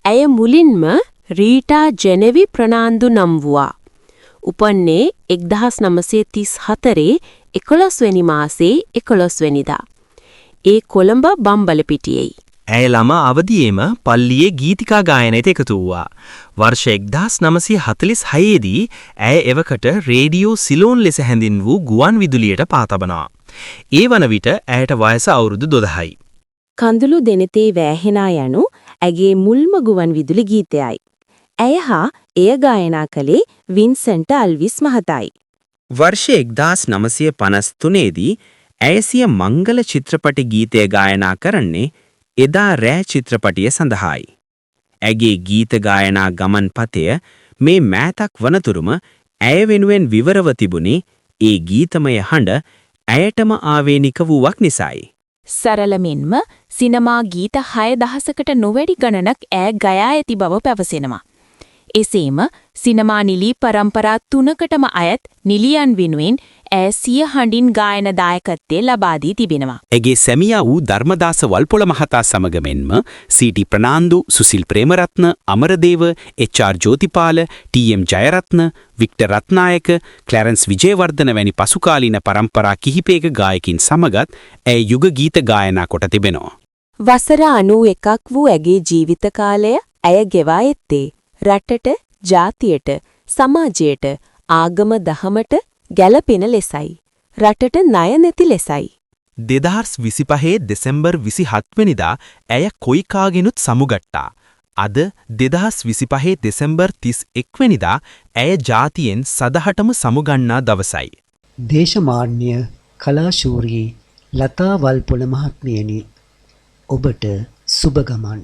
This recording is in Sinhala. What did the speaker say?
ඇය මුලින්ම රීටා ජෙනෙවි ප්‍රනාන්දු නම් වූවා. උපන්නේ 1934 11 වෙනි මාසේ 11 වෙනිදා. ඒ කොළඹ බම්බලපිටියෙයි. ඇය ළමා අවදියේම පල්ලියේ ගීතිකා ගායනයට එකතු වුණා. වර්ෂ 1946 දී ඇය එවකට රේඩියෝ සිලෝන් ලෙස හැඳින් වූ ගුවන් විදුලියට පා තබනවා. ඒ වන විට ඇයට වයස අවුරුදු 12යි. කඳුළු දෙනෙතේ වෑහෙනා යනු ඇගේ මුල්ම ගුවන් විදුලි ගීතයයි. ඇය හා එය ගායනා කළේ වින්සන්ට් අල්විස් මහතායි. වර්ෂ 1953 දී ඇය සිය මංගල චිත්‍රපට ගීතය ගායනා කරන්නේ එදා රෑ චිත්‍රපටිය සඳහායි. ඇගේ ගීත ගායනා ගමන් පතය මේ මෑතක් වනතුරුම ඇය වෙනුවෙන් විවරව තිබුණේ ඒ ගීතමය හඬ ඇයටම ආවේනික වූවක් නිසායි. සරලමින්ම සිනමා ගීත 6000කට නොවැඩි ගණනක් ඈ ගයා ඇති බව පැවසෙනවා. එසේම සිනමා නිලී පරම්පරා 3කටම අයත් නිලියන් වෙනුවෙන් ඈ සිය හඬින් ගායන දායකත්වය ලබා දී තිබෙනවා. ඇගේ සැමියා වූ ධර්මදාස වල්පොළ මහතා සමග මෙන්ම C T. Fernando, Susil Premaratne, Amaradeva, H R. Jothipala, T M. Jayaratne, Victor Ratnayake, Clarence Wijewardena වැනි පසුකාලීන පරම්පරා කිහිපයක ගායකින් සමගත් ඇය යුග ගීත ගායනා කොට තිබෙනවා. වසර 91ක් වූ ඇගේ ජීවිත කාලය ඇය ගෙවා ඇත්තේ රටට, ජාතියට, සමාජයට, ආගම දහමට ගැළපෙන ලෙසයි. රටට ණය නැති ලෙසයි. 2025 දෙසැම්බර් 27 වෙනිදා ඇය කොයිකාගෙනුත් සමුගට්ටා. අද 2025 දෙසැම්බර් 31 වෙනිදා ඇය ජාතියෙන් සදහටම සමුගන්නා දවසයි. දේශමාන්‍ය කලාශූරී ලතා වල්පොළ මහත්මියනි, ඔබට සුබ ගමන්.